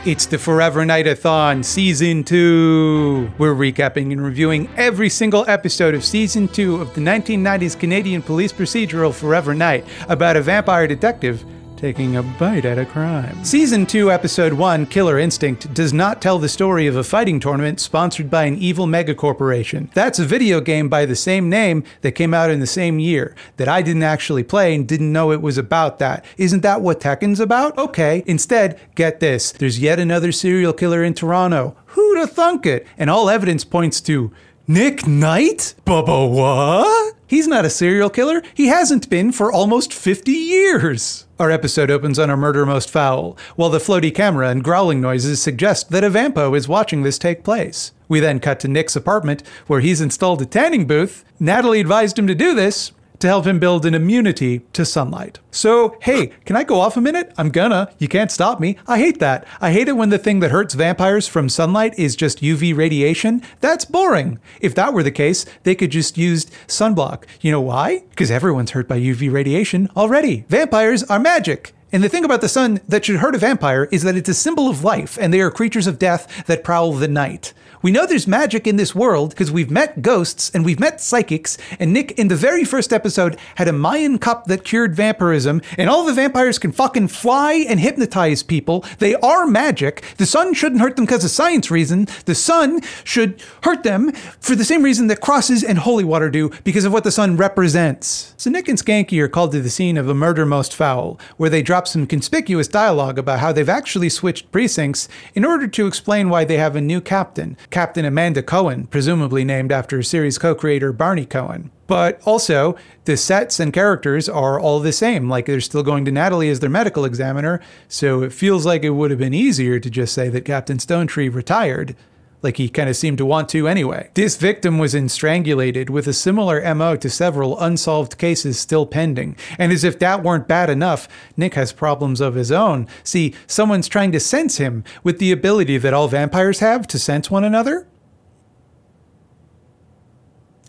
It's the Forever Knight-A-Thon Season 2! We're recapping and reviewing every single episode of Season 2 of the 1990s Canadian police procedural Forever Knight, about a vampire detective taking a bite at a crime. Season 2, Episode 1, Killer Instinct, does not tell the story of a fighting tournament sponsored by an evil megacorporation. That's a video game by the same name that came out in the same year, that I didn't actually play and didn't know it was about that. Isn't that what Tekken's about? Okay, instead, get this. There's yet another serial killer in Toronto. Who'da thunk it? And all evidence points to Nick Knight? Bubba what? He's not a serial killer. He hasn't been for almost 50 years. Our episode opens on a murder most foul, while the floaty camera and growling noises suggest that a vampo is watching this take place. We then cut to Nick's apartment, where he's installed a tanning booth. Natalie advised him to do this to help him build an immunity to sunlight. So, hey, can I go off a minute? I'm gonna. You can't stop me. I hate that. I hate it when the thing that hurts vampires from sunlight is just UV radiation. That's boring. If that were the case, they could just use sunblock. You know why? Because everyone's hurt by UV radiation already. Vampires are magic. And the thing about the sun that should hurt a vampire is that it's a symbol of life, and they are creatures of death that prowl the night. We know there's magic in this world because we've met ghosts and we've met psychics, and Nick in the very first episode had a Mayan cup that cured vampirism, and all the vampires can fucking fly and hypnotize people. They are magic. The sun shouldn't hurt them because of science reason. The sun should hurt them for the same reason that crosses and holy water do, because of what the sun represents. So Nick and Skanky are called to the scene of a murder most foul, where they drop some conspicuous dialogue about how they've actually switched precincts in order to explain why they have a new captain. Captain Amanda Cohen, presumably named after series co-creator Barney Cohen. But also, the sets and characters are all the same, like they're still going to Natalie as their medical examiner, so it feels like it would have been easier to just say that Captain Stonetree retired, like he kind of seemed to want to anyway. This victim was strangulated with a similar MO to several unsolved cases still pending. And as if that weren't bad enough, Nick has problems of his own. See, someone's trying to sense him with the ability that all vampires have to sense one another.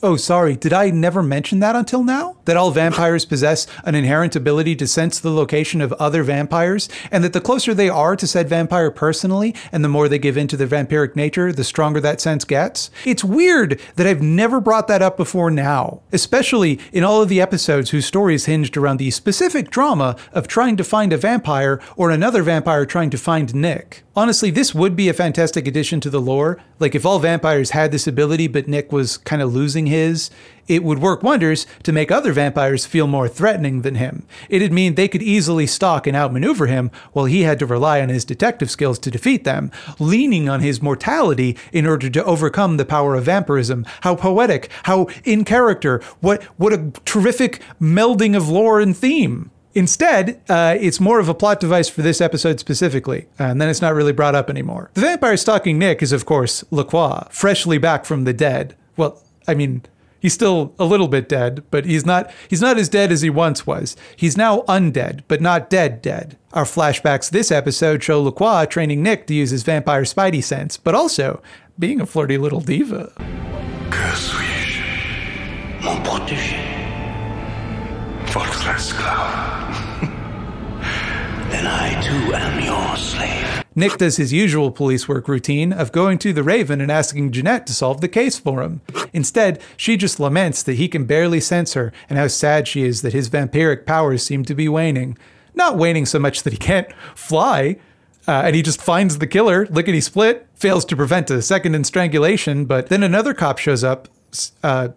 Oh, sorry, did I never mention that until now? That all vampires possess an inherent ability to sense the location of other vampires, and that the closer they are to said vampire personally, and the more they give into their vampiric nature, the stronger that sense gets? It's weird that I've never brought that up before now, especially in all of the episodes whose stories hinged around the specific drama of trying to find a vampire or another vampire trying to find Nick. Honestly, this would be a fantastic addition to the lore. Like, if all vampires had this ability but Nick was kind of losing his, it would work wonders to make other vampires feel more threatening than him. It'd mean they could easily stalk and outmaneuver him while he had to rely on his detective skills to defeat them, leaning on his mortality in order to overcome the power of vampirism. How poetic, how in character, what a terrific melding of lore and theme. Instead, it's more of a plot device for this episode specifically, and then it's not really brought up anymore. The vampire stalking Nick is, of course, Lacroix, freshly back from the dead. Well, I mean, he's still a little bit dead, but he's not as dead as he once was. He's now undead, but not dead. Our flashbacks this episode show Lacroix training Nick to use his vampire spidey sense, but also being a flirty little diva. Que suis-je? Mon protégé. Votre esclave. Then I too am your slave. Nick does his usual police work routine of going to the Raven and asking Jeanette to solve the case for him. Instead, she just laments that he can barely sense her and how sad she is that his vampiric powers seem to be waning. Not waning so much that he can't fly, and he just finds the killer, lickety-split, fails to prevent a second strangulation, but then another cop shows up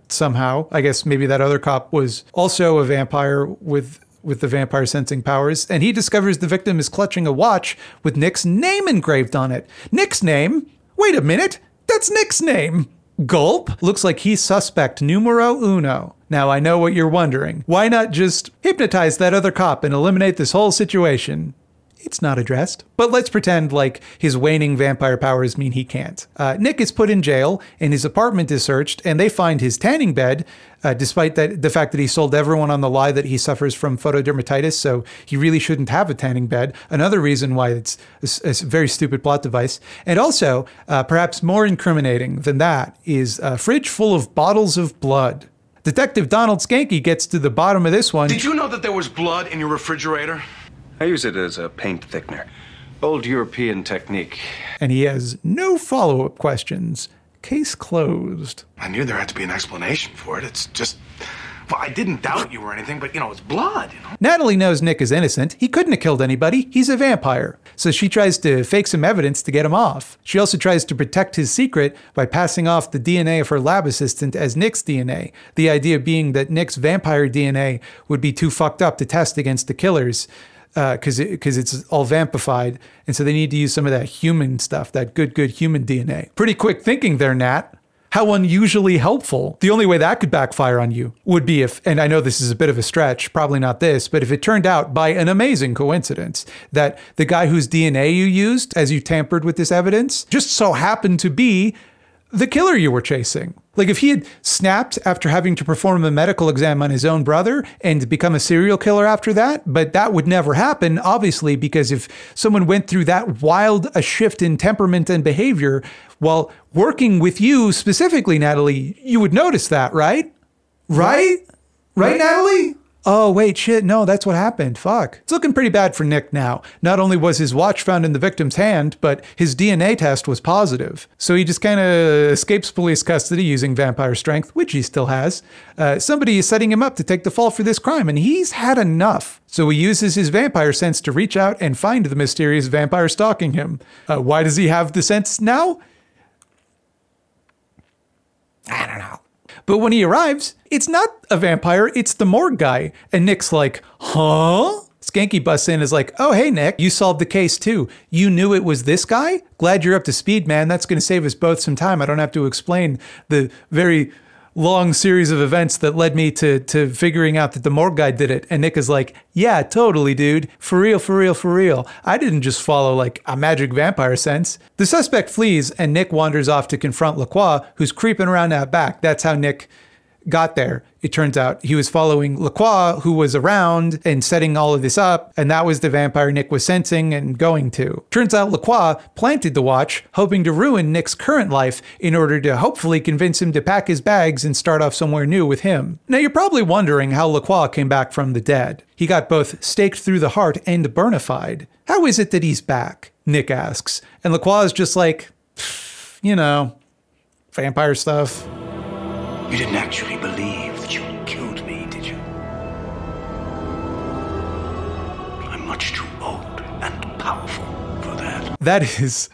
somehow. I guess maybe that other cop was also a vampire with the vampire sensing powers, and he discovers the victim is clutching a watch with Nick's name engraved on it. Nick's name? Wait a minute, that's Nick's name. Gulp. Looks like he's suspect numero uno. Now I know what you're wondering. Why not just hypnotize that other cop and eliminate this whole situation? It's not addressed. But let's pretend like his waning vampire powers mean he can't. Nick is put in jail, and his apartment is searched, and they find his tanning bed, despite the fact that he sold everyone on the lie that he suffers from photodermatitis, so he really shouldn't have a tanning bed. Another reason why it's a very stupid plot device. And also, perhaps more incriminating than that, is a fridge full of bottles of blood. Detective Donald Skanky gets to the bottom of this one. Did you know that there was blood in your refrigerator? I use it as a paint thickener. Old European technique. And he has no follow-up questions. Case closed. I knew there had to be an explanation for it. It's just... Well, I didn't doubt you or anything, but, it's blood, Natalie knows Nick is innocent. He couldn't have killed anybody. He's a vampire. So she tries to fake some evidence to get him off. She also tries to protect his secret by passing off the DNA of her lab assistant as Nick's DNA. The idea being that Nick's vampire DNA would be too fucked up to test against the killers because it's all vampified. And so they need to use some of that human stuff, that good human DNA. Pretty quick thinking there, Nat. How unusually helpful. The only way that could backfire on you would be if, and I know this is a bit of a stretch, probably not this, but if it turned out by an amazing coincidence that the guy whose DNA you used as you tampered with this evidence just so happened to be the killer you were chasing. Like if he had snapped after having to perform a medical exam on his own brother and become a serial killer after that, but that would never happen, obviously, because if someone went through that wild a shift in temperament and behavior while working with you specifically, Natalie, you would notice that, right? Right, Natalie? Oh, wait, shit, no, that's what happened. Fuck. It's looking pretty bad for Nick now. Not only was his watch found in the victim's hand, but his DNA test was positive. So he just kind of escapes police custody using vampire strength, which he still has. Somebody is setting him up to take the fall for this crime, and he's had enough. So he uses his vampire sense to reach out and find the mysterious vampire stalking him. Why does he have the sense now? I don't know. But when he arrives, it's not a vampire, it's the morgue guy. And Nick's like, huh? Skanky busts in and is like, oh, hey, Nick, you solved the case too. You knew it was this guy? Glad you're up to speed, man. That's going to save us both some time. I don't have to explain the very long series of events that led me to figuring out that the morgue guy did it. And Nick is like, yeah, totally, dude. For real, for real, for real. I didn't just follow like a magic vampire sense. The suspect flees and Nick wanders off to confront Lacroix, who's creeping around out back. That's how Nick got there. It turns out he was following Lacroix, who was around and setting all of this up, and that was the vampire Nick was sensing and going to. Turns out Lacroix planted the watch, hoping to ruin Nick's current life in order to hopefully convince him to pack his bags and start off somewhere new with him. Now you're probably wondering how Lacroix came back from the dead. He got both staked through the heart and burnified. How is it that he's back? Nick asks. And Lacroix is just like, vampire stuff. You didn't actually believe that you killed me, did you? I'm much too old and powerful for that. That is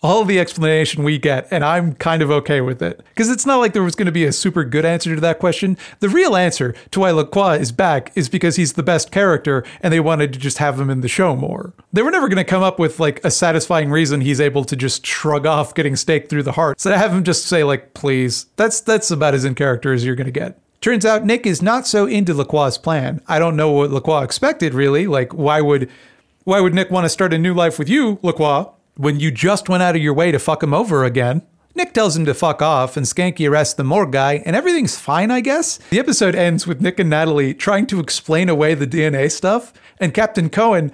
all the explanation we get, and I'm kind of okay with it. Because it's not like there was going to be a super good answer to that question. The real answer to why Lacroix is back is because he's the best character, and they wanted to just have him in the show more. They were never going to come up with like a satisfying reason he's able to just shrug off getting staked through the heart. So to have him just say like, please, that's about as in character as you're going to get. Turns out Nick is not so into Lacroix's plan. I don't know what Lacroix expected, really. Like, why would Nick want to start a new life with you, Lacroix, when you just went out of your way to fuck him over again? Nick tells him to fuck off, and Skanky arrests the morgue guy, and everything's fine, I guess? The episode ends with Nick and Natalie trying to explain away the DNA stuff, and Captain Cohen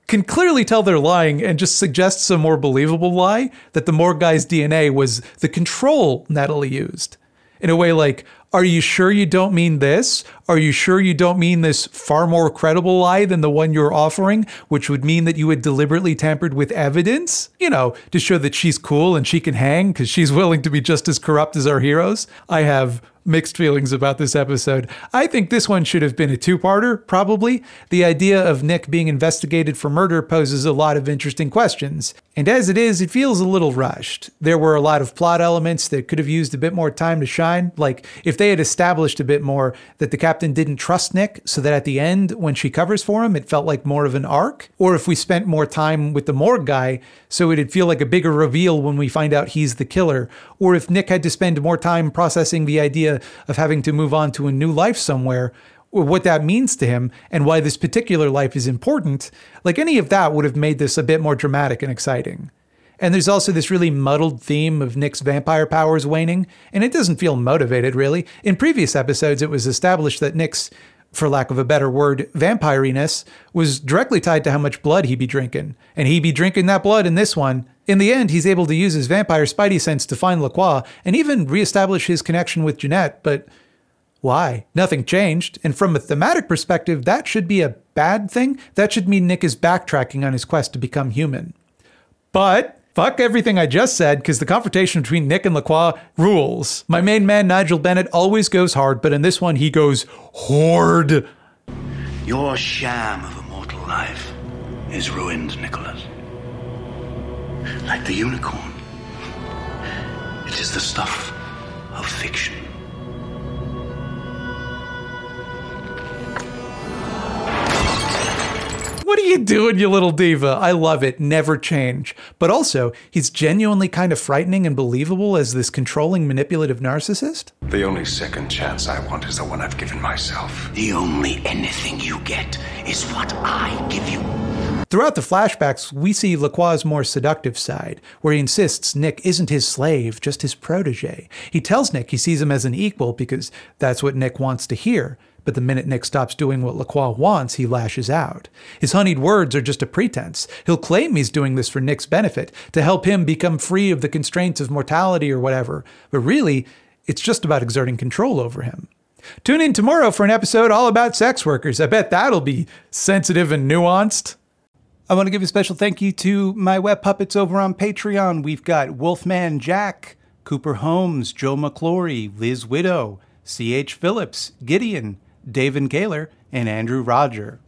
can clearly tell they're lying and just suggests a more believable lie, that the morgue guy's DNA was the control Natalie used. In a way like, are you sure you don't mean this? Are you sure you don't mean this far more credible lie than the one you're offering, which would mean that you had deliberately tampered with evidence? To show that she's cool and she can hang because she's willing to be just as corrupt as our heroes. I have mixed feelings about this episode. I think this one should have been a two-parter, probably. The idea of Nick being investigated for murder poses a lot of interesting questions. And as it is, it feels a little rushed. There were a lot of plot elements that could have used a bit more time to shine. Like, if they had established a bit more that the captain didn't trust Nick, so that at the end, when she covers for him, it felt like more of an arc. Or if we spent more time with the morgue guy, so it'd feel like a bigger reveal when we find out he's the killer. Or if Nick had to spend more time processing the idea of having to move on to a new life somewhere, or what that means to him, and why this particular life is important, like any of that would have made this a bit more dramatic and exciting. And there's also this really muddled theme of Nick's vampire powers waning, and it doesn't feel motivated, really. In previous episodes, it was established that Nick's, for lack of a better word, vampiriness was directly tied to how much blood he'd be drinking. And he'd be drinking that blood in this one. In the end, he's able to use his vampire spidey sense to find Lacroix and even reestablish his connection with Jeanette, but why? Nothing changed. And from a thematic perspective, that should be a bad thing. That should mean Nick is backtracking on his quest to become human. But fuck everything I just said, because the confrontation between Nick and Lacroix rules. My main man, Nigel Bennett, always goes hard, but in this one, he goes hard. Your sham of immortal life is ruined, Nicholas. Like the unicorn. It is the stuff of fiction. What are you doing, you little diva? I love it. Never change. But also, he's genuinely kind of frightening and believable as this controlling, manipulative narcissist. The only second chance I want is the one I've given myself. The only anything you get is what I give you. Throughout the flashbacks, we see Lacroix's more seductive side, where he insists Nick isn't his slave, just his protege. He tells Nick he sees him as an equal because that's what Nick wants to hear. But the minute Nick stops doing what Lacroix wants, he lashes out. His honeyed words are just a pretense. He'll claim he's doing this for Nick's benefit, to help him become free of the constraints of mortality or whatever. But really, it's just about exerting control over him. Tune in tomorrow for an episode all about sex workers. I bet that'll be sensitive and nuanced. I want to give a special thank you to my web puppets over on Patreon. We've got Wolfman Jack, Cooper Holmes, Joe McClory, Liz Widow, C.H. Phillips, Gideon, David Kaler, and Andrew Roger.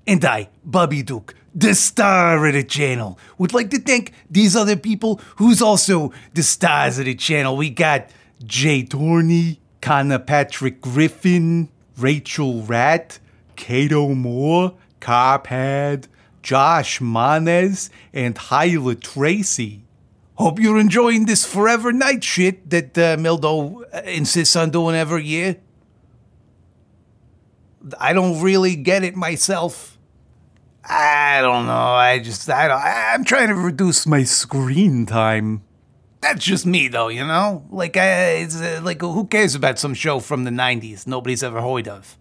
And I, Bobby Duke, the star of the channel, would like to thank these other people who's also the stars of the channel. We got Jay Torney, Connor Patrick Griffin, Rachel Ratt, Cato Moore, Carpad, Josh Manes, and Hyla Tracy. Hope you're enjoying this Forever Night shit that Mildo insists on doing every year. I don't really get it myself. I don't know. I'm trying to reduce my screen time. That's just me, though, you know? Like, who cares about some show from the 90s nobody's ever heard of?